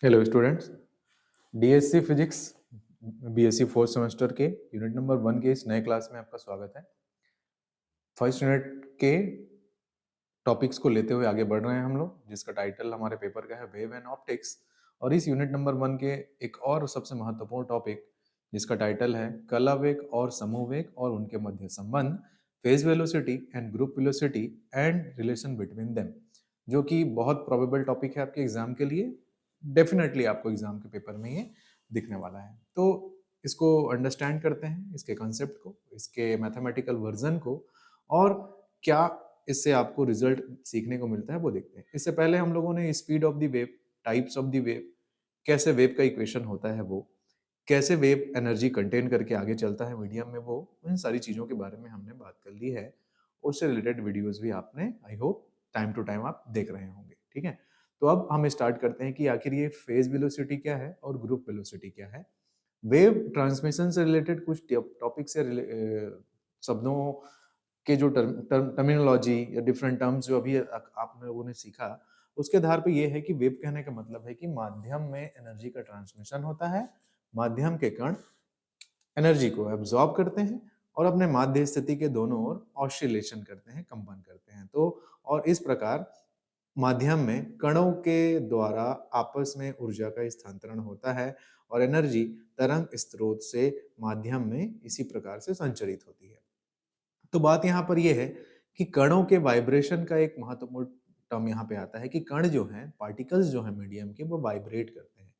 Hello students, DSC physics BSc fourth semester के unit number 1 के इस नए क्लास में आपका स्वागत है। फर्स्ट यूनिट के टॉपिक्स को लेते हुए आगे बढ़ रहे हैं हम लोग, जिसका टाइटल हमारे पेपर का है वेव एंड ऑप्टिक्स। और इस यूनिट नंबर 1 के एक और सबसे महत्वपूर्ण टॉपिक जिसका टाइटल है कला वेग और समूह वेग और उनके मध्य संबंध, phase velocity and group velocity and relation between them, जो कि बहुत प्रोबेबल टॉपिक है आपके एग्जाम के लिए। डेफिनेटली आपको एग्जाम के पेपर में ये दिखने वाला है। तो इसको अंडरस्टैंड करते हैं, इसके कॉन्सेप्ट को, इसके मैथमेटिकल वर्जन को, और क्या इससे आपको रिजल्ट सीखने को मिलता है वो देखते हैं। इससे पहले हम लोगों ने speed of the wave, types of the wave, कैसे वेव का इक्वेशन होता है वो, कैसे वेव एनर्जी कंटेन करके आगे चलता है मीडियम में, वो इन सारी चीज़ों के बारे में हमने बात कर ली है। उससे रिलेटेड वीडियोस भी आपने I hope time to time आप देख रहे होंगे। ठीक है, तो अब हम स्टार्ट करते हैं कि आखिर ये फेज वेलोसिटी क्या है और ग्रुप वेलोसिटी क्या है। वेव ट्रांसमिशन से रिलेटेड कुछ टॉपिक से शब्दों के जो टर्मिनोलॉजी या डिफरेंट टर्म्स जो अभी आप लोगों ने सीखा, उसके आधार पे ये है कि वेव कहने का मतलब है कि माध्यम में एनर्जी का ट्रांसमिशन होता है। माध्यम के कण एनर्जी को एब्जॉर्ब करते हैं और अपने माध्य स्थिति के दोनों ओर ऑसिलेशन करते हैं, कंपन करते हैं। तो और इस प्रकार माध्यम में कणों के द्वारा आपस में ऊर्जा का स्थानांतरण होता है और एनर्जी तरंग स्रोत से माध्यम में इसी प्रकार से संचरित होती है। तो बात यहाँ पर यह है कि कणों के वाइब्रेशन का एक महत्वपूर्ण टर्म यहाँ पे आता है कि कण जो हैं, पार्टिकल्स जो हैं मीडियम के, वो वाइब्रेट करते हैं।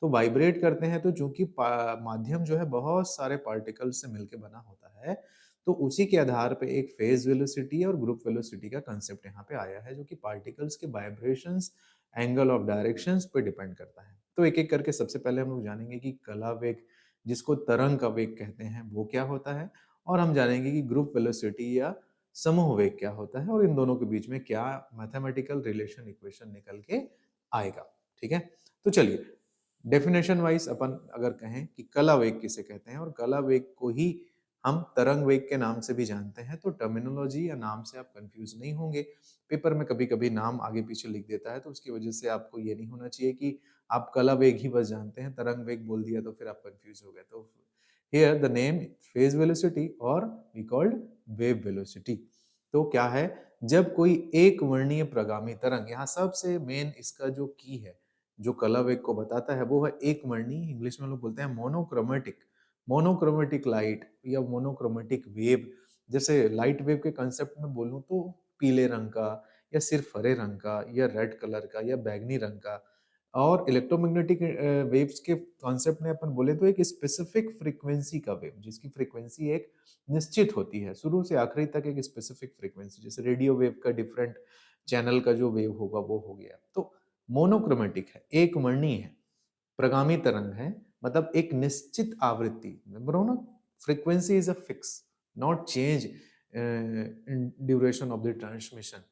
तो वाइब्रेट करते हैं तो चूंकि माध्यम जो है बहुत सारे पार्टिकल्स से मिलकर बना होता है, तो उसी के आधार पे एक फेज वेलोसिटी और ग्रुप वेलोसिटी का कंसेप्ट यहाँ पे आया है, जो कि पार्टिकल्स के वाइब्रेशंस, एंगल ऑफ डायरेक्शंस पे डिपेंड करता है। तो एक एक करके सबसे पहले हम लोग जानेंगे कि कला वेग, जिसको तरंग का वेग कहते हैं, वो क्या होता है, और हम जानेंगे कि ग्रुप वेलोसिटी या समूह वेग क्या होता है और इन दोनों के बीच में क्या मैथमेटिकल रिलेशन इक्वेशन निकल के आएगा। ठीक है, तो चलिए डेफिनेशन वाइज अपन अगर कहें कि कला वेग किसे कहते हैं और कला वेग को ही हम तरंग वेग के नाम से भी जानते हैं, तो टर्मिनोलॉजी या नाम से आप कंफ्यूज नहीं होंगे। पेपर में कभी कभी नाम आगे पीछे लिख देता है, तो उसकी वजह से आपको ये नहीं होना चाहिए कि आप कला वेग ही बस जानते हैं, तरंग वेग बोल दिया तो फिर आप कंफ्यूज हो गए। तो here the name phase velocity or we called wave velocity। तो क्या है, जब कोई एक वर्णीय प्रगामी तरंग, यहाँ सबसे मेन इसका जो की है, जो कला वेग को बताता है, वो है एक वर्णीय, इंग्लिश में लोग बोलते हैं मोनोक्रोमेटिक, मोनोक्रोमेटिक लाइट या मोनोक्रोमेटिक वेव। जैसे लाइट वेव के कंसेप्ट में बोलूं तो पीले रंग का या सिर्फ हरे रंग का या रेड कलर का या बैगनी रंग का। और इलेक्ट्रोमैग्नेटिक वेव्स के कॉन्सेप्ट में अपन बोले तो एक स्पेसिफिक फ्रीक्वेंसी का वेव, जिसकी फ्रीक्वेंसी एक निश्चित होती है, शुरू से आखिरी तक एक स्पेसिफिक फ्रीक्वेंसी। जैसे रेडियो वेव का डिफरेंट चैनल का जो वेव होगा वो हो गया। तो मोनोक्रोमेटिक है, एक वर्णीय है, प्रगामी तरंग है, मतलब एक निश्चित आवृत्ति, ना, frequency is a fix, not change in duration of the transmission.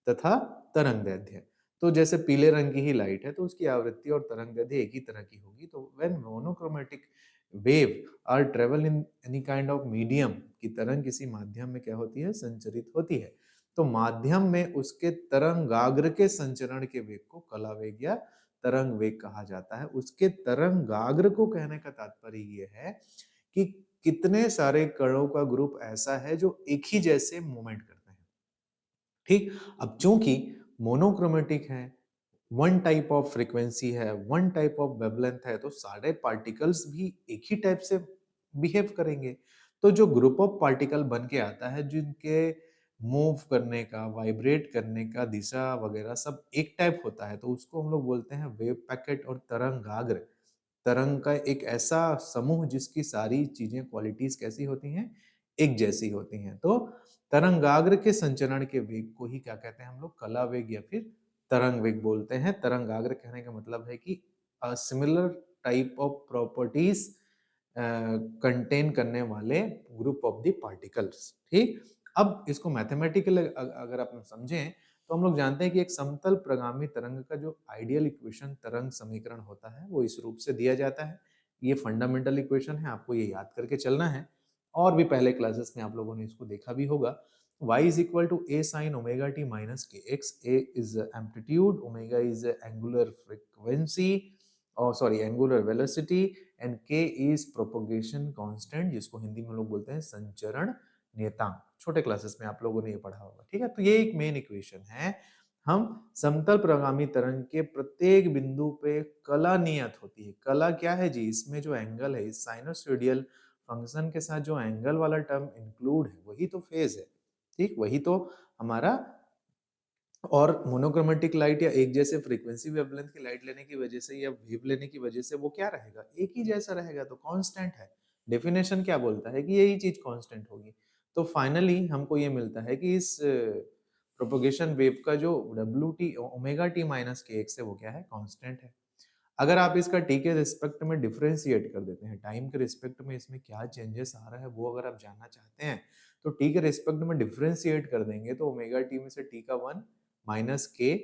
तथा तरंग दैर्ध्य, तो जैसे पीले रंग की ही लाइट है तो उसकी आवृत्ति और तरंग दैर्ध्य एक ही तरह की होगी। तो when monochromatic wave are travel in any kind of medium, की तरंग किसी माध्यम में क्या होती है, संचरित होती है, तो माध्यम में उसके तरंगाग्र के संचरण के वेग को कला वेग या तरंग वेग कहा जाता है। उसके तरंगाग्र को कहने का तात्पर्य ये है कि कितने सारे कणों का ग्रुप ऐसा है जो एक ही जैसे मूवमेंट करते हैं। ठीक, अब चूंकि मोनोक्रोमेटिक है, वन टाइप ऑफ फ्रीक्वेंसी है, वन टाइप ऑफ वेवलेंथ है, तो सारे पार्टिकल्स भी एक ही टाइप से बिहेव करेंगे। तो जो ग्रुप ऑफ पार्टिकल बन के आता है, जिनके मूव करने का, वाइब्रेट करने का दिशा वगैरह सब एक टाइप होता है, तो उसको हम लोग बोलते हैं वेव पैकेट और तरंगाग्र। तरंग का एक ऐसा समूह जिसकी सारी चीजें, क्वालिटीज कैसी होती हैं, एक जैसी होती हैं। तो तरंगाग्र के संचरण के वेग को ही क्या कहते हैं हम लोग, कला वेग या फिर तरंग वेग बोलते हैं। तरंगाग्र कहने का मतलब है कि similar type of properties contain करने वाले ग्रुप ऑफ द पार्टिकल्स। ठीक, अब इसको मैथमेटिकल अगर आप समझें तो हम लोग जानते हैं कि एक समतल प्रगामी तरंग का जो आइडियल इक्वेशन, तरंग समीकरण होता है, वो इस रूप से दिया जाता है। ये फंडामेंटल इक्वेशन है, आपको ये याद करके चलना है, और भी पहले क्लासेस में आप लोगों ने इसको देखा भी होगा। y is equal to a sin omega t minus kx। a is amplitude, omega is angular frequency, और सॉरी एंगुलर वेलोसिटी एंड के इज प्रोपोगेशन कांस्टेंट, जिसको हिंदी में लोग बोलते हैं संचरण नियतांक। छोटे क्लासेस में आप लोगों ने ये पढ़ा होगा, ठीक है। तो ये एक मेन इक्वेशन है। हम समतल प्रगामी तरंग के प्रत्येक बिंदु पे कला नियत होती है। कला क्या है जी? इसमें जो एंगल है, इस साइनोसॉइडल फंक्शन के साथ जो एंगल वाला टर्म इंक्लूड है वही तो फेज है, ठीक, वही तो हमारा। और मोनोक्रोमेटिक लाइट या एक जैसे फ्रीक्वेंसी वेवलेंथ की लाइट लेने की वजह से या वेव लेने की वजह से वो क्या रहेगा? एक ही जैसा रहेगा, तो कांस्टेंट है। डेफिनेशन क्या बोलता है कि यही चीज कांस्टेंट होगी। तो फाइनली हमको ये मिलता है कि इस प्रोपोगेशन वेव का जो W T omega t minus k x है वो क्या है? कांस्टेंट है। अगर आप इसका टी के रिस्पेक्ट में डिफरेंशिएट कर देते हैं, टाइम के रिस्पेक्ट में इसमें क्या चेंजेस आ रहा है वो अगर आप जानना चाहते हैं, तो टी के रिस्पेक्ट में डिफरेंशिएट कर देंगे तो ओमेगा टी में से टी का 1 माइनस के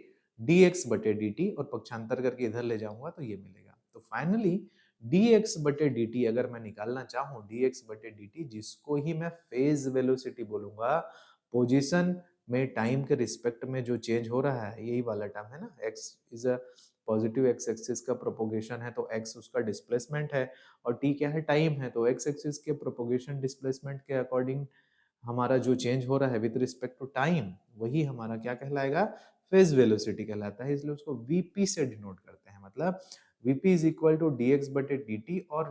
डी एक्स बटे डी टी, और पक्षांतर करके इधर ले जाऊंगा तो ये मिलेगा। तो फाइनली डी एक्स बटे डी टी अगर मैं निकालना चाहूँ, डी एक्स बटे डी टी, जिसको ही मैं फेज वेलोसिटी बोलूंगा, पोजिशन में टाइम के रिस्पेक्ट में जो चेंज हो रहा है यही वाला टर्म है ना। X is a positive x axis का प्रोपोगेशन है तो एक्स उसका डिस्प्लेसमेंट है, और टी क्या है? टाइम है। तो एक्स एक्सिस के प्रोपोगेशन डिस्प्लेसमेंट के अकॉर्डिंग हमारा जो चेंज हो रहा है विद रिस्पेक्ट टू टाइम, वही हमारा क्या कहलाएगा? फेज वेलोसिटी कहलाता है। इसलिए उसको वीपी से डिनोट करते हैं। मतलब VP is equal to D X बटे डी टी, और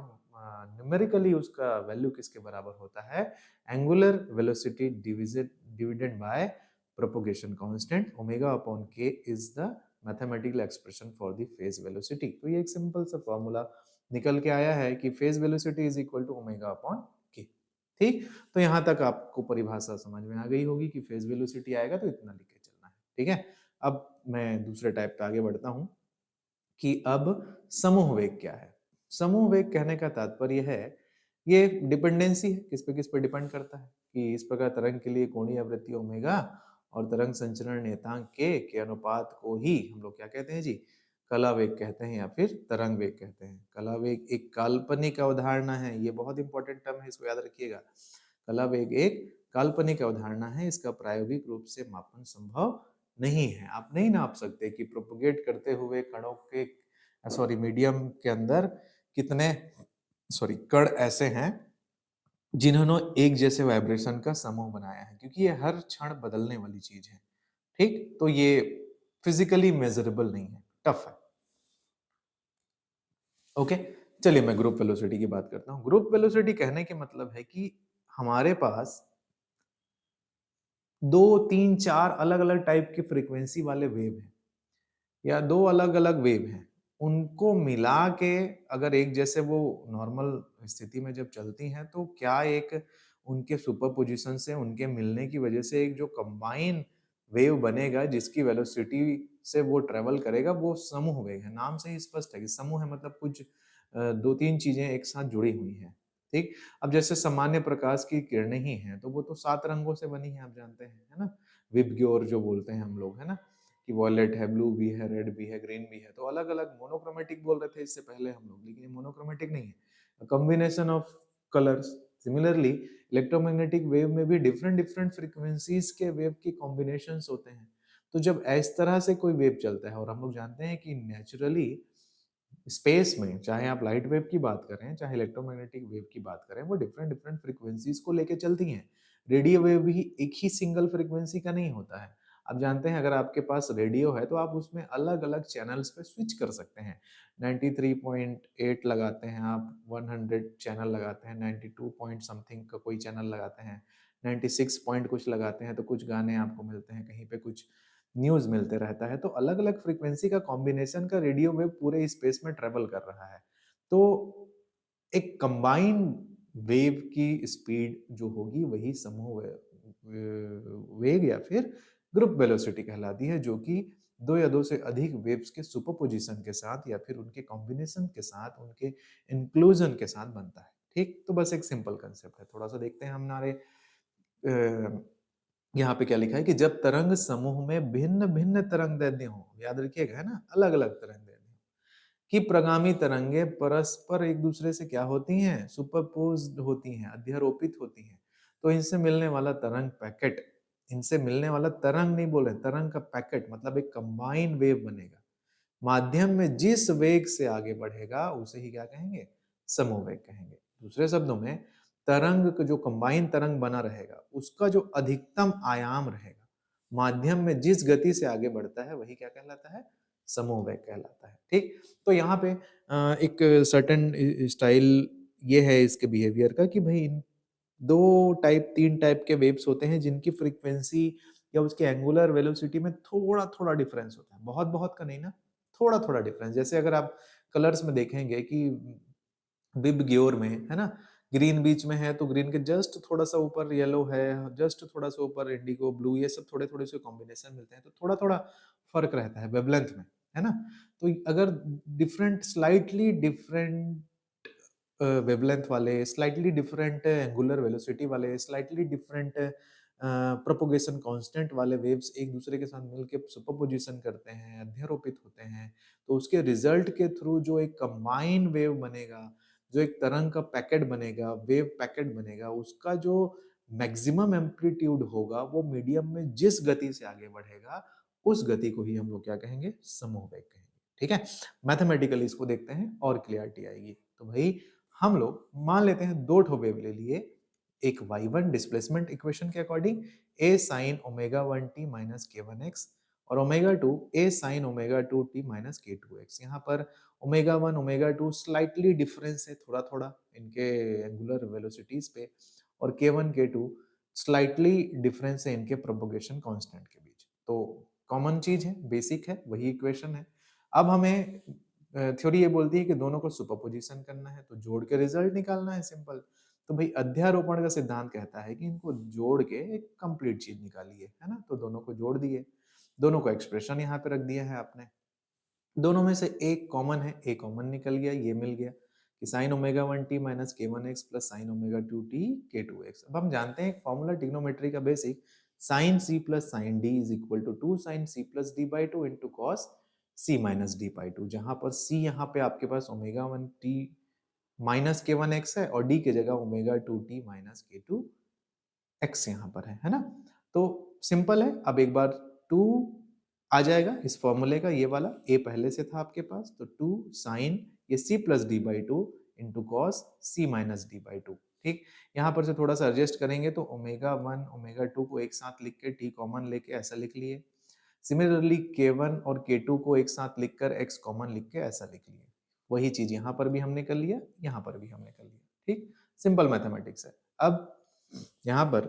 न्यूमेरिकली उसका वैल्यू किसके बराबर होता है? Angular velocity divided by propagation constant, omega upon K is the mathematical expression for the phase velocity. तो ये एक सिंपल सा फॉर्मूला निकल के आया है कि phase velocity is equal to omega upon k. ठीक, तो यहां तक आपको परिभाषा समझ में आ गई होगी कि फेज वेलोसिटी आएगा तो इतना लिख के चलना है, ठीक है। अब मैं दूसरे टाइप पे आगे बढ़ता हूं कि अब समूह वेग क्या है। समूह वेग कहने का तात्पर्य है, ये डिपेंडेंसी है, किस पे डिपेंड करता है कि इस प्रकार तरंग के लिए कोणीय आवृत्ति ओमेगा और तरंग संचरण नियतांक के अनुपात को ही हम लोग क्या कहते हैं जी? कला वेग कहते हैं या फिर तरंग वेग कहते हैं। कला वेग एक काल्पनिक अवधारणा है, ये बहुत इंपॉर्टेंट टर्म है, इसको याद रखिएगा। कला वेग एक काल्पनिक अवधारणा है, इसका प्रायोगिक रूप से मापन संभव नहीं है। आप नहीं नाप सकते कि प्रोपोगेट करते हुए कणों के सॉरी मीडियम के अंदर कितने कण ऐसे हैं जिन्होंने एक जैसे वाइब्रेशन का समूह बनाया है, क्योंकि ये हर क्षण बदलने वाली चीज है। ठीक, तो ये फिजिकली मेजरेबल नहीं है, टफ है। ओके, चलिए मैं ग्रुप वेलोसिटी की बात करता हूँ। ग्रुप वेलोसिटी कहने के मतलब है कि हमारे पास 2 3 4 अलग अलग टाइप के फ्रीक्वेंसी वाले वेव हैं, या 2 अलग अलग वेव हैं, उनको मिला के अगर एक जैसे वो नॉर्मल स्थिति में जब चलती हैं तो क्या एक उनके सुपरपोजिशन से, उनके मिलने की वजह से एक जो कंबाइन वेव बनेगा जिसकी वेलोसिटी से वो ट्रेवल करेगा, वो समूह वेग है। नाम से ही स्पष्ट है कि समूह है, मतलब कुछ 2 3 चीजें एक साथ जुड़ी हुई हैं। ठीक, अब जैसे सामान्य प्रकाश की किरणें ही हैं तो वो तो 7 रंगों से बनी है, आप जानते हैं, है ना। विबग्योर जो बोलते हैं हम लोग, है ना, कि वॉयलेट है, ब्लू भी है, रेड भी है, ग्रीन भी है। तो अलग अलग मोनोक्रोमेटिक बोल रहे थे इससे पहले हम लोग, लेकिन ये मोनोक्रोमेटिक नहीं है, combination of colours. Similarly electromagnetic wave में भी डिफरेंट डिफरेंट फ्रीक्वेंसीज के वेव के कॉम्बिनेशंस होते हैं। तो जब इस तरह से कोई वेव चलता है, और हम लोग जानते हैं कि नेचुरली स्पेस में चाहे आप लाइट वेव की बात करें चाहे इलेक्ट्रोमैग्नेटिक वेव की बात करें, वो डिफरेंट डिफरेंट फ्रीक्वेंसीज को लेके चलती हैं। रेडियो वेव भी एक ही सिंगल फ्रीक्वेंसी का नहीं होता है। आप जानते हैं, अगर आपके पास रेडियो है तो आप उसमें अलग अलग चैनल्स पे स्विच कर सकते हैं। 93.8 लगाते हैं आप, 100 चैनल लगाते हैं, 92 पॉइंट समथिंग का कोई चैनल लगाते हैं, 96 पॉइंट कुछ लगाते हैं, तो कुछ गाने आपको मिलते हैं, कहीं पे कुछ न्यूज मिलते रहता है। तो अलग अलग फ्रीक्वेंसी का कॉम्बिनेशन का रेडियो वेव पूरे स्पेस में ट्रेवल कर रहा है। तो एक कंबाइंड वेव की स्पीड जो होगी वही समूह वेग या फिर ग्रुप वेलोसिटी कहलाती है, जो कि 2 या 2 से अधिक वेव्स के सुपरपोजिशन के साथ या फिर उनके कॉम्बिनेशन के साथ, उनके इंक्लूजन के साथ बनता है। ठीक, तो बस एक सिंपल कंसेप्ट है। थोड़ा सा देखते हैं हमारे यहाँ पे क्या लिखा है कि जब तरंग समूह में भिन्न भिन्न तरंग दैर्ध्य हो, याद रखिएगा, है ना, अलग अलग तरंग दैर्ध्य की प्रगामी तरंगे परस्पर एक दूसरे से क्या होती हैं? सुपरपोज्ड होती हैं, अध्यारोपित होती हैं। तो इनसे मिलने वाला तरंग पैकेट, इनसे मिलने वाला तरंग नहीं बोल रहे, तरंग का पैकेट मतलब एक कंबाइन वेव बनेगा। माध्यम में जिस वेग से आगे बढ़ेगा उसे ही क्या कहेंगे, समोवेग कहेंगे। दूसरे शब्दों में तरंग का जो कंबाइन तरंग बना रहेगा उसका जो अधिकतम आयाम रहेगा, माध्यम में जिस गति से आगे बढ़ता है वही क्या कहलाता है, समोवेग कहलाता है। ठीक, तो यहाँ पे एक सर्टेन स्टाइल ये है इसके बिहेवियर का कि भाई इन दो टाइप, तीन टाइप के वेव्स होते हैं जिनकी फ्रीक्वेंसी या उसके एंगुलर वेलोसिटी में थोड़ा थोड़ा डिफरेंस होता है, बहुत बहुत का नहीं ना, थोड़ा थोड़ा डिफरेंस। जैसे अगर आप कलर्स में देखेंगे कि बिब ग्योर में है ना, ग्रीन बीच में है तो ग्रीन के जस्ट थोड़ा सा ऊपर येलो है, जस्ट थोड़ा सा ऊपर इंडिगो ब्लू, ये सब थोड़े थोड़े से कॉम्बिनेशन मिलते हैं तो थोड़ा थोड़ा फर्क रहता है वेवलेंथ में, है ना। तो अगर डिफरेंट, स्लाइटली डिफरेंट वेवलेंथ वाले, स्लाइटली डिफरेंट एंगुलर वेलोसिटी वाले, स्लाइटली डिफरेंट प्रोपोगेशन कांस्टेंट वाले वेव्स एक दूसरे के साथ मिलकर सुपरपोजिशन करते हैं, अध्यारोपित होते हैं, तो उसके रिजल्ट के थ्रू जो एक कंबाइन वेव बनेगा, जो एक तरंग का पैकेट बनेगा, वेव पैकेट बनेगा, उसका जो मैक्सिमम एम्पलीट्यूड होगा वो मीडियम में जिस गति से आगे बढ़ेगा उस गति को ही हम लोग क्या कहेंगे, समूह वेग कहेंगे। ठीक है, मैथमेटिकली इसको देखते हैं और क्लियरिटी आएगी। तो भाई हम लोग मान लेते हैं दो ठो वेव ले लिए, एक y1 डिस्प्लेसमेंट इक्वेशन के according a sin omega 1t minus k1x और omega 2 a sin omega 2t minus k2x। यहाँ पर ओमेगा 1 ओमेगा 2 स्लाइटली डिफरेंस है थोड़ा थोड़ा इनके एंगुलर वेलोसिटीज पे, और k1 k2 स्लाइटली डिफरेंस है इनके प्रोपोगेशन कांस्टेंट के बीच। तो कॉमन चीज है, बेसिक है, वही इक्वेशन है। अब हमें थ्योरी ये बोलती है कि दोनों को सुपरपोजिशन करना है, तो जोड़ के रिजल्ट निकालना है, सिंपल। तो भाई अध्यारोपण का सिद्धांत कहता है कि इनको जोड़ के एक कंप्लीट चीज निकालिए, है ना। तो दोनों को जोड़ दिए, दोनों को एक्सप्रेशन यहाँ पे रख दिया है आपने, दोनों में से एक कॉमन है, एक कॉमन निकल गया, ये मिल गया कि sine omega 1t minus k1x plus sine omega 2t k2x। अब हम जानते हैं एक फॉर्मूला ट्रिग्नोमेट्री का basic, sine c plus sine d is equal to 2 sine c plus d by 2 into cos c minus d by 2, जहां पर c यहाँ पे आपके पास ओमेगा 1t माइनस k1x है और d की जगह ओमेगा 2t माइनस k2x यहाँ पर है ना। तो सिंपल है, अब एक बार 2 आ जाएगा इस फॉर्मूले का, ये वाला a पहले से था आपके पास, तो 2 साइन ये c plus D by two into cos c minus D by two. ठीक, यहाँ पर से थोड़ा सा एडजस्ट करेंगे तो ओमेगा 1 ओमेगा 2 को एक साथ लिख के t कॉमन लेके ऐसा लिख लिए। सिमिलरली k1 और k2 को एक साथ लिखकर x कॉमन लिख के ऐसा लिख लिए। वही चीज यहाँ पर भी हमने कर लिया, यहाँ पर भी हमने कर लिया। ठीक, सिंपल मैथमेटिक्स है। अब यहाँ पर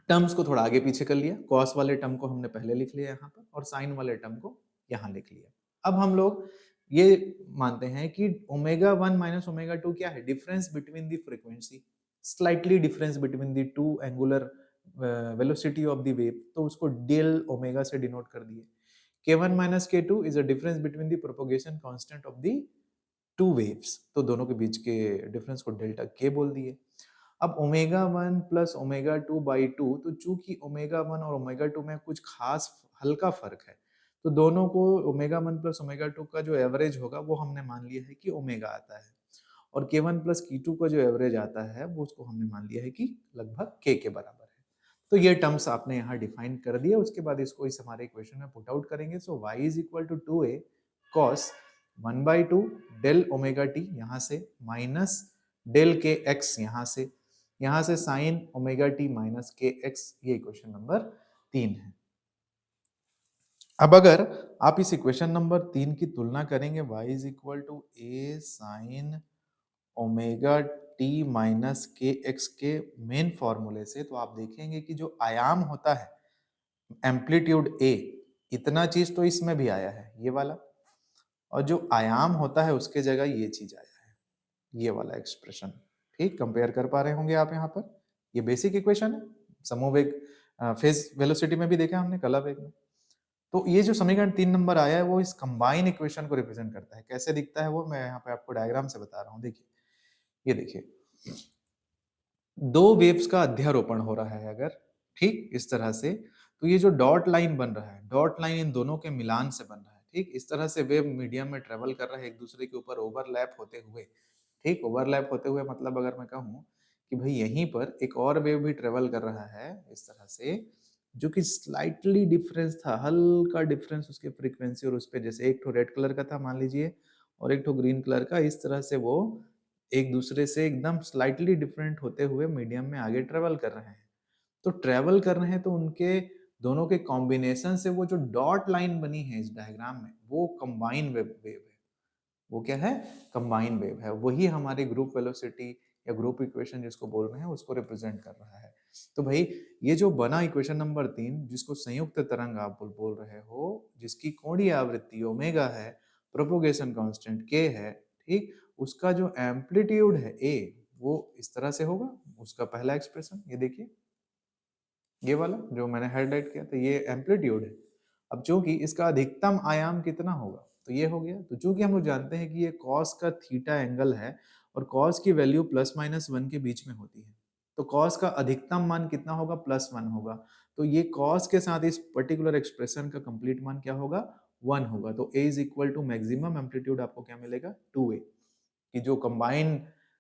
टर्म्स को थोड़ा आगे पीछे कर लिया, कॉस वाले टर्म को हमने पहले लिख लिया यहाँ पर और साइन वाले टर्म को यहाँ लिख लिया। अब हम लोग ये मानते हैं कि ओमेगा 1 माइनस ओमेगा 2 क्या है, difference between the frequency, slightly difference between the two angular velocity of the wave, तो उसको डेल ओमेगा से डिनोट कर दिए। k1 minus k2 is a difference between the propagation constant of the two waves, तो दोनों के बीच के difference को डेल्टा के बोल दिए। अब ओमेगा 1 प्लस ओमेगा 2 बाई 2, तो चूंकि ओमेगा 1 और ओमेगा 2 में कुछ खास हल्का फर्क है, तो दोनों को ओमेगा 1 प्लस ओमेगा 2 का जो एवरेज होगा वो हमने मान लिया है कि ओमेगा आता है, और k1 प्लस k2 का जो एवरेज आता है वो उसको हमने मान लिया है कि लगभग k के बराबर है। तो ये टर्म्स आपने यहाँ डिफाइन कर दिया, उसके बाद इसको इस हमारे इक्वेशन में पुट आउट करेंगे। So y is equal to 2a cos 1 by 2 del omega t यहाँ से माइनस डेल के एक्स यहाँ से sine omega t minus k x, ये इक्वेशन नंबर 3 है। अब अगर आप इस इक्वेशन नंबर 3 की तुलना करेंगे y is equal to A sine omega t minus k x के मेन फॉर्मूले से, तो आप देखेंगे कि जो आयाम होता है एम्पलीट्यूड ए, इतना चीज तो इसमें भी आया है ये वाला, और जो आयाम होता है उसके जगह ये चीज आया है, ये वाला एक्सप्रेशन। ठीक, कंपेयर कर पा रहे होंगे आप यहाँ पर, ये बेसिक इक्वेशन है, समोवेग फेज वेलोसिटी में भी देखा हमने, कला वेग में। तो ये जो समीकरण 3 नंबर आया है वो इस कंबाइन इक्वेशन को रिप्रेजेंट करता है। कैसे दिखता है वो मैं यहाँ पे आपको डायग्राम से बता रहा हूँ। देखिए, ये देखिए, दो वेव्स का अध्यारोपण हो रहा है अगर, ठीक इस तरह से, तो ये जो डॉट लाइन बन रहा है, डॉट लाइन इन दोनों के मिलान से बन रहा है। ठीक, इस तरह से वेव मीडियम में ट्रेवल कर रहा है एक दूसरे के ऊपर ओवरलैप होते हुए। ठीक, ओवरलैप होते हुए मतलब अगर मैं कहूँ कि भाई यहीं पर एक और वेव भी ट्रेवल कर रहा है इस तरह से, जो कि स्लाइटली डिफरेंस था, हल्का डिफरेंस उसके फ्रीक्वेंसी और उस पे, जैसे एक तो रेड कलर का था मान लीजिए और एक तो ग्रीन कलर का, इस तरह से वो एक दूसरे से एकदम स्लाइटली डिफरेंट होते हुए मीडियम में आगे ट्रेवल कर रहे हैं। तो ट्रेवल कर रहे हैं तो उनके दोनों के कॉम्बिनेशन से वो जो डॉट लाइन बनी है इस डायग्राम में, वो कंबाइन वेव है। वो क्या है? कंबाइन वेव है। वही हमारी ग्रुप वेलोसिटी या ग्रुप इक्वेशन जिसको बोल रहे हैं उसको रिप्रेजेंट कर रहा है। तो भाई ये जो बना इक्वेशन नंबर 3, जिसको संयुक्त तरंग आप बोल रहे हो, जिसकी कोणीय आवृत्ति ओमेगा है, प्रोपोगेशन कांस्टेंट के है, ठीक, उसका जो एम्पलीट्यूड है ए, वो इस तरह से होगा। उसका पहला एक्सप्रेशन ये देखिए, ये वाला जो मैंने हाईलाइट किया था, ये एम्पलीट्यूड है। अब चूंकि इसका अधिकतम आयाम कितना होगा, तो ये हो गया। तो चूंकि हम लोग जानते हैं कि ये कॉस का थीटा एंगल है और कॉस की वैल्यू +-1 के बीच में होती है, तो कॉस का अधिकतम मान कितना होगा? +1 होगा। तो ये कॉस के साथ इस पर्टिकुलर एक्सप्रेशन का कंप्लीट मान क्या होगा? 1 होगा। तो A is equal to maximum amplitude आपको क्या मिलेगा? 2A। कि जो कंबाइन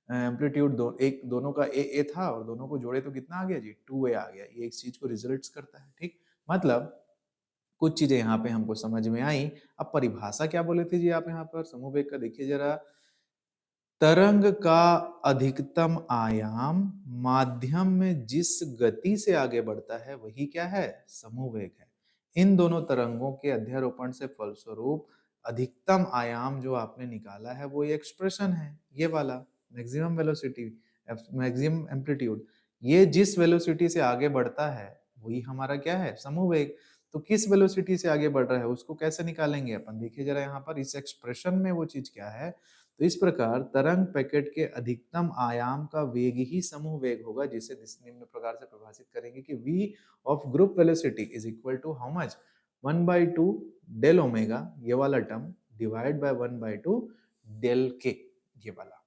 एम्पलीट्यूड एक दोनों का ए था और दोनों को जोड़े तो कितना आ गया जी? 2A आ गया। ये इस चीज को रिजल्ट्स करता है, ठीक। मतलब कुछ चीजें यहाँ पे हमको समझ में आई। अब परिभाषा क्या बोले थे जी आप यहाँ पर समूह वेग का? देखिए जरा, तरंग का अधिकतम आयाम माध्यम में जिस गति से आगे बढ़ता है वही क्या है? समूह वेग है। इन दोनों तरंगों के अध्यारोपण से फलस्वरूप अधिकतम आयाम जो आपने निकाला है वो ये एक्सप्रेशन है, ये वाला मैक्सिमम वेलोसिटी, मैक्सिमम एम्पलीट्यूड। ये जिस वेलोसिटी से आगे बढ़ता है वही हमारा क्या है? समूह वेग। तो किस वेलोसिटी से आगे बढ़ रहा है उसको कैसे निकालेंगे अपन? देखिए जरा यहाँ पर इस एक्सप्रेशन में वो चीज क्या है। तो इस प्रकार तरंग पैकेट के अधिकतम आयाम का वेग ही समूह वेग होगा, जिसे निम्न प्रकार से परिभाषित करेंगे कि v of group velocity is equal to how much? 1/2 del omega, ये वाला टर्म, डिवाइड बाय 1/2 डेल के, ये वाला,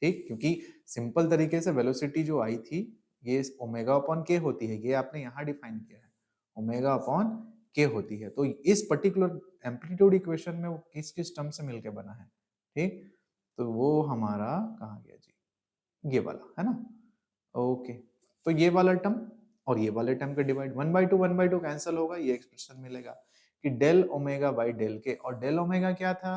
ठीक। क्योंकि सिंपल तरीके से वेलोसिटी जो आई थी ये ओमेगा अपॉन के होती है, ये आपने यहाँ डिफाइन किया है, ओमेगा अपॉन के होती है। तो इस पर्टिकुलर एम्पलीट्यूड इक्वेशन में वो किस किस टर्म से मिलकर बना है, ठीक। तो वो हमारा कहाँ गया जी? ये वाला है ना। ओके, तो ये वाला टर्म और ये वाले टर्म का डिवाइड 1/2 कैंसिल होगा, ये एक्सप्रेशन मिलेगा कि डेल ओमेगा बाई डेल के। और डेल ओमेगा क्या था?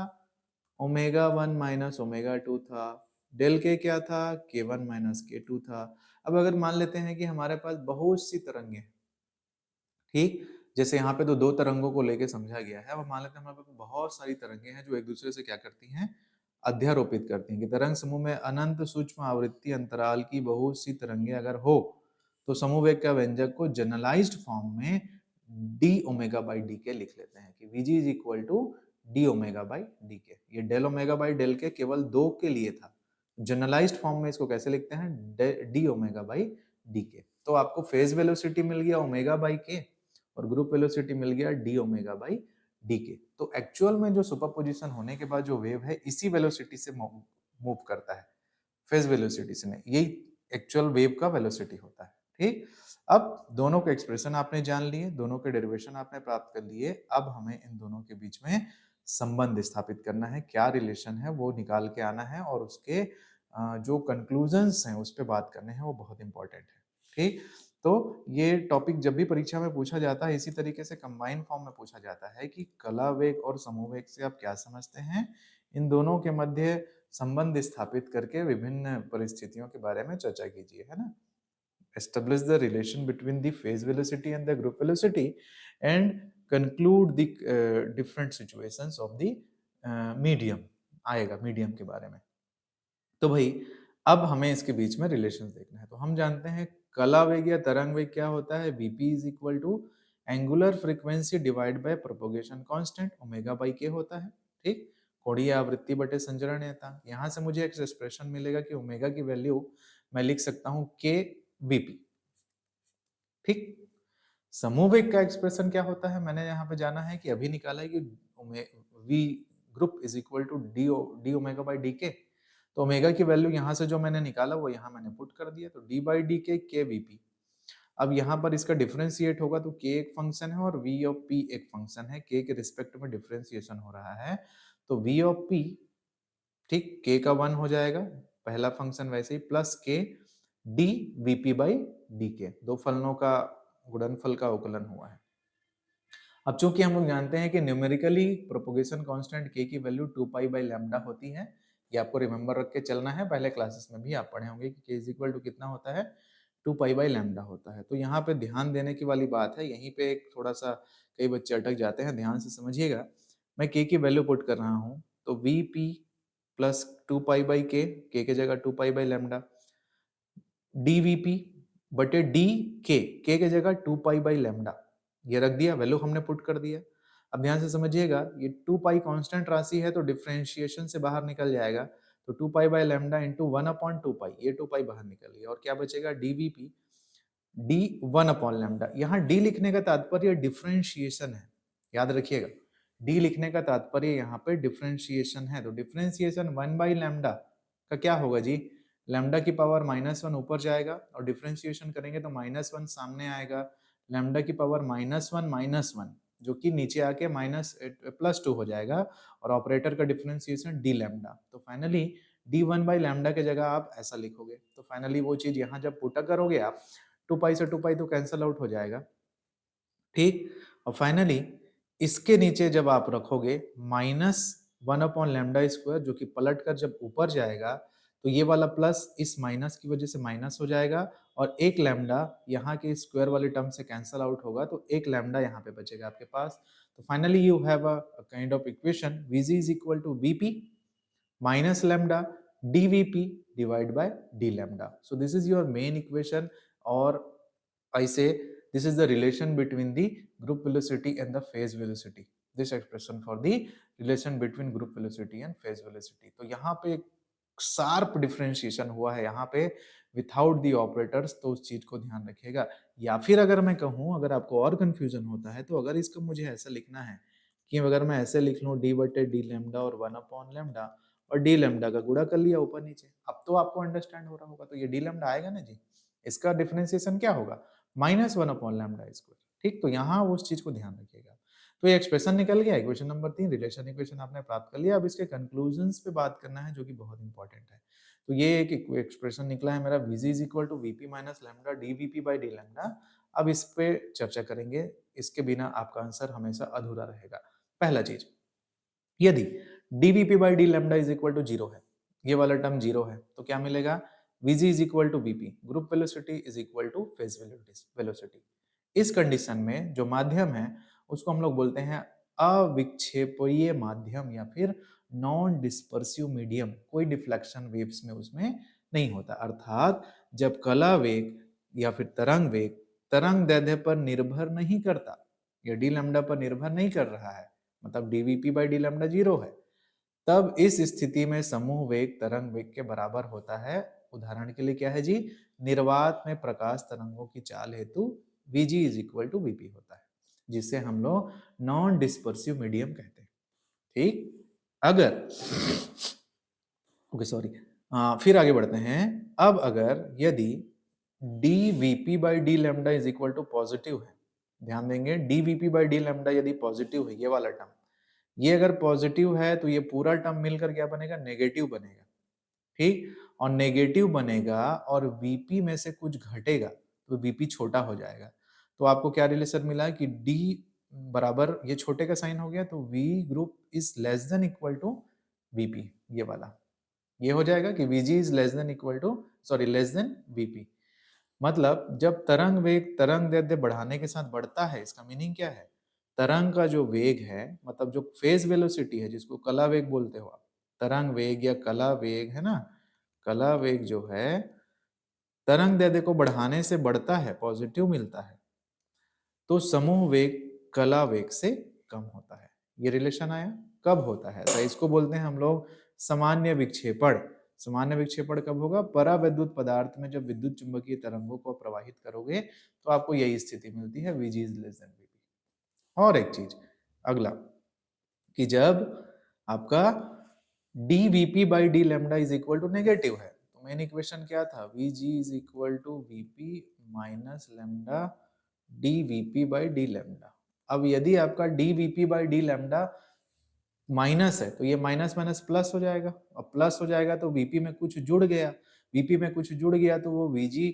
ओमेगा 1 माइनस ओमेगा 2 था। डेल के क्या था? k1 माइनस k2 था। अब अगर मान लेते हैं कि हमारे पास बहुत सी तरंगे, ठीक, जैसे यहाँ पे तो दो तरंगों को लेके समझा गया है, अब मान लेते हैं हमारे पास बहुत सारी तरंगे हैं जो एक दूसरे से क्या करती हैं? अध्यारोपित करती हैं। कि तरंग समूह में अनंत सूक्ष्म आवृत्ति अंतराल की बहुत सी तरंगे अगर हो तो समूह वेग का व्यंजक को जनरलाइज्ड फॉर्म में d omega by d k लिख लेते हैं कि Vg is equal to d omega by d k. ये डेल ओमेगा बाई डेल के केवल दो के लिए था। जनरलाइज्ड फॉर्म में इसको कैसे लिखते हैं? D omega by d k. तो आपको फेज वेलोसिटी मिल गया ओमेगा बाई के और ग्रुप वेलोसिटी मिल गया D omega by d k. तो एक्चुअल में जो सुपरपोजिशन होने के बाद जो वेव है इसी वेलोसिटी से मूव करता है, फेज वेलोसिटी से नहीं। यही एक्चुअल वेव का वेलोसिटी होता है, ठीक। अब दोनों के एक्सप्रेशन आपने जान लिए, दोनों के डेरिवेशन आपने प्राप्त कर लिए। अब हमें इन दोनों के बीच में संबंध स्थापित करना है, क्या रिलेशन है वो निकाल के आना है और उसके जो कंक्लूजन्स हैं उस पर बात करने हैं, वो बहुत इंपॉर्टेंट है, ठीक। तो ये टॉपिक जब भी परीक्षा में पूछा जाता है इसी तरीके से कंबाइन फॉर्म में पूछा जाता है कि कला वेग और समूह वेग से आप क्या समझते हैं, इन दोनों के मध्य संबंध स्थापित करके विभिन्न परिस्थितियों के बारे में चर्चा कीजिए, है ना। Establish the relation between the phase velocity and the group velocity and conclude the different situations of the medium, आएगा मीडियम के बारे में। तो भाई अब हमें इसके बीच में रिलेशन देखना है। तो हम जानते हैं कला वेग या तरंग वेग क्या होता है? Vp is equal to angular frequency divide by propagation constant, omega by k होता है, ठीक। कोणीय आवृत्ति बटे संचरणीयता। यहाँ से मुझे एक एक्सप्रेशन मिलेगा कि ओमेगा की वैल्यू मैं लिख सकता हूँ के वीपी, ठीक। समूह वेग का एक्सप्रेशन क्या होता है? मैंने यहाँ पे जाना है कि अभी निकाला है कि V group is equal to d omega by d k. तो ओमेगा की वैल्यू यहाँ से जो मैंने निकाला वो यहाँ मैंने पुट कर दिया, तो डी बाई डी के वीपी। अब यहाँ पर इसका डिफरेंशिएट होगा तो के एक फंक्शन है और वी ऑफ पी एक फंक्शन है, के रिस्पेक्ट में डिफरेंशिएशन हो रहा है। तो वी ऑफ पी, ठीक, के का 1 हो जाएगा पहला फंक्शन वैसे ही, प्लस के डी वीपी बाई डी के, दो फलनों का गुणनफल का अवकलन हुआ है। अब चूंकि हम लोग जानते हैं कि न्यूमेरिकली प्रोपोगेशन कांस्टेंट k की वैल्यू 2 पाई बाई लैम्डा होती है, ये आपको रिमेंबर रख के चलना है, पहले क्लासेस में भी आप पढ़े होंगे कि k इज इक्वल टू कितना होता है, 2 पाई बाई लैम्डा होता है। तो यहाँ पे ध्यान देने की वाली बात है, यहीं पे एक थोड़ा सा कई बच्चे अटक जाते हैं, ध्यान से समझिएगा। मैं k की वैल्यू पुट कर रहा हूँ, तो vp plus 2 pi by k की जगह 2 पाई बाई लैम्डा, dvp बटे डी के की जगह 2 पाई बाई लैम्डा, ये रख दिया, वैल्यू हमने पुट कर दिया। अब ध्यान से समझिएगा, ये 2 पाई कांस्टेंट राशि है तो डिफरेंशिएशन से बाहर निकल जाएगा, तो 2 pi by lambda into 1 upon 2 पाई, ये 2 पाई बाहर निकल गया और क्या बचेगा, डीवीपी डी 1 अपॉन लैम्डा। यहाँ डी लिखने का तात्पर्य डिफरेंशिएशन है, याद रखिएगा, डी लिखने का तात्पर्य यहाँ पे डिफरेंशिएशन है, तो डिफरेंशिएशन 1 बाई लैम्डा का क्या होगा जी, लैम्डा की पावर -1 ऊपर जाएगा और डिफरेंशिएशन करेंगे तो -1 सामने आएगा, लैम्डा की पावर -1 जो कि नीचे आके +2 हो जाएगा और ऑपरेटर का डिफरेंशिएशन डी लैम्डा, तो फाइनली d1 बाई लैम्डा के जगह आप ऐसा लिखोगे, तो फाइनली वो चीज यहाँ जब पुट करोगे आप 2 पाई से 2 पाई तो कैंसल आउट हो जाएगा, ठीक। और फाइनली इसके नीचे जब आप रखोगे -1 अपॉन लैम्डा स्क्वायर, जो कि पलट कर जब ऊपर जाएगा तो ये वाला प्लस इस माइनस की वजह से माइनस हो जाएगा और एक लैम्डा यहाँ के स्क्वायर वाले टर्म से कैंसल आउट होगा, तो एक लैम्डा यहाँ पे बचेगा आपके पास। तो finally you have a kind of equation Vg is equal to Vp minus lambda dVp divide by d lambda. So this is your main equation, और I say this is the relation between the group velocity and the phase velocity. This expression for the relation between group velocity and phase velocity. तो यहाँ पे sharp differentiation हुआ है यहाँ पे without दी operators, तो उस चीज को ध्यान रखिएगा। या फिर अगर मैं कहूँ, अगर आपको और कंफ्यूजन होता है, तो अगर इसको मुझे ऐसा लिखना है कि अगर मैं ऐसे लिख लूँ डी बटे डी लैम्डा और 1 अपॉन लैम्डा और डी लैम्डा का गुणा कर लिया ऊपर नीचे, अब तो आपको अंडरस्टैंड हो रहा होगा। तो ये डी लैम्डा आएगा ना जी, इसका डिफरेंशिएशन क्या होगा, -1 अपॉन लैम्डा स्क्वायर, ठीक। तो यहाँ उस चीज को ध्यान रखिएगा। तो ये एक्सप्रेशन निकल गया, इक्वेशन नंबर 3 रिलेशन इक्वेशन आपने प्राप्त कर लिया। अब इसके कंक्लूजन्स पे बात करना है, जो कि बहुत इंपॉर्टेंट है। तो ये एक एक्सप्रेशन निकला है मेरा, Vg is equal to Vp minus lambda dVp by D lambda. अब इस पे चर्चा करेंगे, इसके बिना आपका आंसर हमेशा अधूरा रहेगा। पहला चीज, यदि dVp by D lambda is equal to 0 है, ये वाला टर्म 0 है, तो क्या मिलेगा, Vg is equal to Vp group velocity is equal to phase velocity. इस कंडीशन में जो माध्यम है उसको हम लोग बोलते हैं अविक्षेपीय माध्यम या फिर नॉन डिस्पर्सिव मीडियम, कोई डिफ्लेक्शन वेव्स में उसमें नहीं होता। अर्थात जब कला वेग या फिर तरंग वेग तरंग दैर्ध्य पर निर्भर नहीं करता, या डी लैम्डा पर निर्भर नहीं कर रहा है, मतलब डीवीपी बाई डी लैम्डा 0 है, तब इस स्थिति में समूह वेग तरंग वेग के बराबर होता है। उदाहरण के लिए क्या है जी, निर्वात में प्रकाश तरंगों की चाल हेतु Vg is equal to Vp होता है, जिसे हम लोग नॉन डिस्पर्सिव मीडियम कहते हैं, ठीक। अगर ओके सॉरी, फिर आगे बढ़ते हैं। अब अगर यदि dVp by D lambda is equal to positive है, ध्यान देंगे, dVp बाई डी लैम्डा यदि पॉजिटिव है, ये वाला टर्म, ये अगर पॉजिटिव है तो ये पूरा टर्म मिलकर क्या बनेगा, नेगेटिव बनेगा, ठीक। और नेगेटिव बनेगा और Vp में से कुछ घटेगा तो Vp छोटा हो जाएगा। तो आपको क्या रिलेशन मिला है कि D बराबर, ये छोटे का साइन हो गया, तो V group is less than equal to Vp, ये वाला, ये हो जाएगा कि Vg is less than equal to, sorry less than Vp। मतलब जब तरंग वेग तरंग दैर्ध्य बढ़ाने के साथ बढ़ता है, इसका मीनिंग क्या है, तरंग का जो वेग है, मतलब जो फेज वेलोसिटी है, जिसको कला वेग बोलते हो आप, तरंग वेग या कला वेग है ना, कला वेग जो है तरंग दैर्ध्य को बढ़ाने से बढ़ता है, पॉजिटिव मिलता है, तो समूह वेग कला वेग से कम होता है। ये रिलेशन आया, कब होता है, तो इसको बोलते हैं हम लोग सामान्य विक्षेपण। सामान्य विक्षेपण कब होगा, परावैद्युत पदार्थ में जब विद्युत चुंबकीय तरंगों को प्रवाहित करोगे तो आपको यही स्थिति मिलती है, Vg is less than Vp। और एक चीज अगला, कि जब आपका dVp by D lambda is equal to negative है, तो मेन इक्वेशन क्या था, Vg is equal to Vp minus lambda dVp by D lambda. अब यदि आपका dVp बाई डी लैम्डा माइनस है, तो ये माइनस माइनस प्लस हो जाएगा, और प्लस हो जाएगा तो Vp में कुछ जुड़ गया, Vp में कुछ जुड़ गया तो वो Vg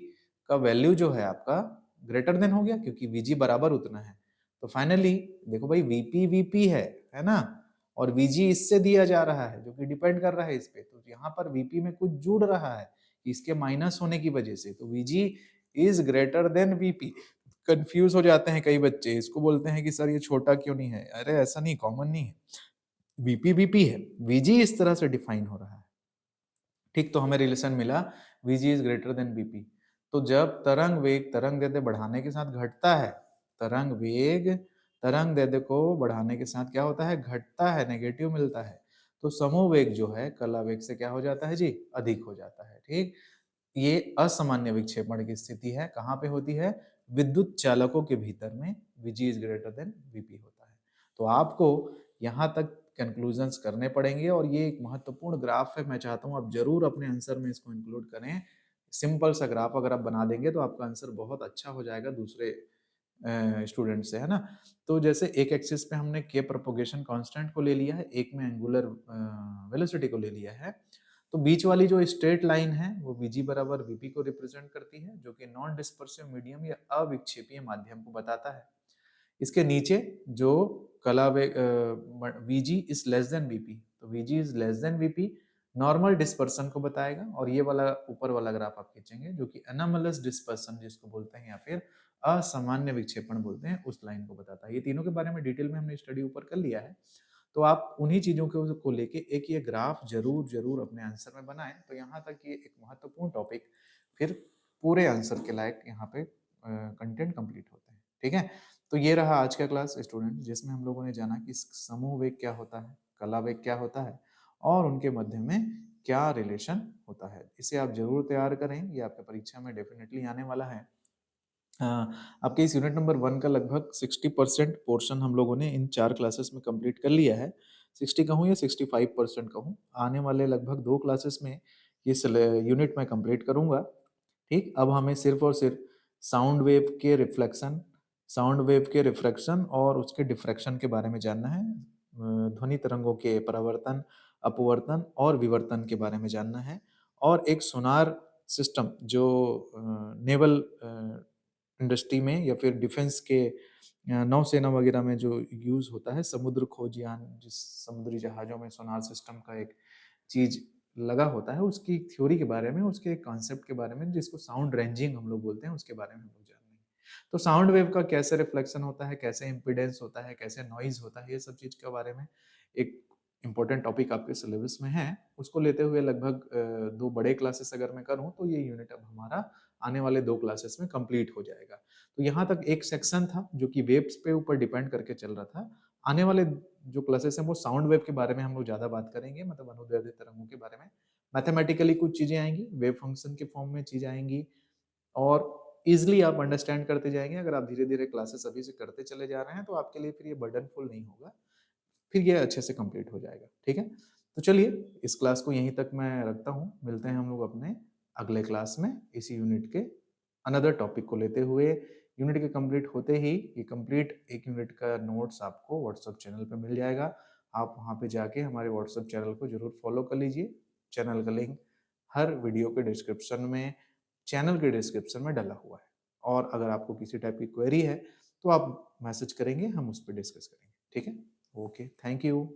का वैल्यू जो है आपका ग्रेटर देन हो गया क्योंकि वीजी बराबर उतना है। तो फाइनली देखो भाई वीपी वीपी है ना, और वीजी इससे दिया जा रहा है जो कि डिपेंड कर रहा है इस पे, तो यहाँ पर वीपी में कुछ जुड़ रहा है इसके माइनस होने की वजह से, तो V G is greater than Vp. Confuse हो जाते हैं कई बच्चे, इसको बोलते हैं कि सर ये छोटा क्यों नहीं है, अरे ऐसा नहीं, कॉमन नहीं है, वीपी वीपी है, वीजी इस तरह से डिफाइन हो रहा है। ठीक, तो हमें रिलेशन मिला Vg is greater than VP. तो जब तरंग वेग तरंग दैर्ध्य बढ़ाने के साथ घटता है, तरंग वेग तरंग दैर्ध्य को बढ़ाने के साथ क्या होता है, घटता है, नेगेटिव मिलता है, तो समूह वेग जो है कला वेग से क्या हो जाता है जी, अधिक हो जाता है। ठीक, ये असामान्य विक्षेपण की स्थिति है, कहाँ पे होती है, विद्युत चालकों के भीतर में Vg is greater than Vp होता है। तो आपको यहाँ तक कंक्लूजन्स करने पड़ेंगे, और ये एक महत्वपूर्ण ग्राफ है, मैं चाहता हूँ आप जरूर अपने आंसर में इसको इंक्लूड करें। सिंपल सा ग्राफ अगर आप बना देंगे तो आपका आंसर बहुत अच्छा हो जाएगा दूसरे स्टूडेंट से, है ना। तो जैसे एक एक्सिस पे हमने के प्रोपोगेशन कांस्टेंट को ले लिया है, एक में एंगुलर वेलोसिटी को ले लिया है, तो बीच वाली जो स्ट्रेट लाइन है वो वीजी बराबर वीपी को रिप्रेजेंट करती है, जो कि नॉन डिस्पर्सिव मीडियम या अविक्षेपीय माध्यम को बताता है। इसके नीचे जो कला VG is less than VP, तो V G is less than VP normal dispersion को बताएगा, और ये वाला ऊपर वाला ग्राफ आप खींचेंगे जो कि एनोमलस डिस्पर्सन जिसको बोलते हैं, या फिर असामान्य विक्षेपण बोलते हैं, उस लाइन को बताता है। ये तीनों के बारे में डिटेल में हमने स्टडी ऊपर कर लिया है, तो आप उन्हीं चीजों को लेके एक ये ग्राफ जरूर जरूर अपने आंसर में बनाएं। तो यहाँ तक ये एक महत्वपूर्ण टॉपिक फिर पूरे आंसर के लायक यहाँ पे कंटेंट कंप्लीट होते हैं। ठीक है, तो ये रहा आज का क्लास स्टूडेंट, जिसमें हम लोगों ने जाना कि समूह वेग क्या होता है, कला वेग क्या होता है, और उनके मध्य में क्या रिलेशन होता है। इसे आप जरूर तैयार करें, ये आपके परीक्षा में डेफिनेटली आने वाला है। आपके इस यूनिट नंबर 1 का लगभग 60% पोर्शन हम लोगों ने इन 4 क्लासेस में कंप्लीट कर लिया है। 60 कहूँ या 65% कहूँ, आने वाले लगभग 2 क्लासेस में ये यूनिट मैं कंप्लीट करूँगा। ठीक, अब हमें सिर्फ और सिर्फ साउंड वेव के रिफ्लेक्शन, साउंड वेव के रिफ्रैक्शन और उसके डिफ्रैक्शन के बारे में जानना है। ध्वनि तरंगों के परावर्तन, अपवर्तन और विवर्तन के बारे में जानना है, और एक सोनार सिस्टम जो नेवल इंडस्ट्री में या फिर डिफेंस के नौसेना वगैरह में जो यूज होता है, समुद्र खोजयान, जिस समुद्री जहाजों में सोनार सिस्टम का एक चीज लगा होता है, उसकी थ्योरी के बारे में, उसके कॉन्सेप्ट के बारे में, जिसको साउंड रेंजिंग हम लोग बोलते हैं, उसके बारे में हम लोग जानेंगे। तो साउंड वेव का कैसे रिफ्लेक्शन होता है, कैसे इम्पिडेंस होता है, कैसे नॉइज होता है, ये सब चीज के बारे में एक इम्पोर्टेंट टॉपिक आपके सिलेबस में है। उसको लेते हुए लगभग 2 बड़े क्लासेस अगर मैं करूँ तो ये यूनिट अब हमारा आने वाले 2 क्लासेस में कंप्लीट हो जाएगा। तो यहाँ तक एक सेक्शन था जो कि वेव्स पे ऊपर डिपेंड करके चल रहा था। आने वाले जो क्लासेस हैं वो साउंड वेव के बारे में हम लोग ज्यादा बात करेंगे, मतलब अनुदैर्ध्य तरंगों के बारे में। मैथमेटिकली कुछ चीजें आएंगी, वेव फंक्शन के फॉर्म में चीजें आएंगी, और इजिली आप अंडरस्टैंड करते जाएंगे। अगर आप धीरे धीरे क्लासेस अभी से करते चले जा रहे हैं तो आपके लिए फिर ये बर्डनफुल नहीं होगा, फिर ये अच्छे से कंप्लीट हो जाएगा। ठीक है, तो चलिए इस क्लास को यहीं तक मैं रखता हूँ, मिलते हैं हम लोग अपने अगले क्लास में इसी यूनिट के अनदर टॉपिक को लेते हुए। यूनिट के कंप्लीट होते ही ये कंप्लीट एक यूनिट का नोट्स आपको व्हाट्सएप चैनल पे मिल जाएगा। आप वहाँ पे जाके हमारे व्हाट्सएप चैनल को जरूर फॉलो कर लीजिए। चैनल का लिंक हर वीडियो के डिस्क्रिप्शन में, चैनल के डिस्क्रिप्शन में डला हुआ है, और अगर आपको किसी टाइप की क्वेरी है तो आप मैसेज करेंगे, हम उस पर डिस्कस करेंगे। ठीक है, ओके, थैंक यू।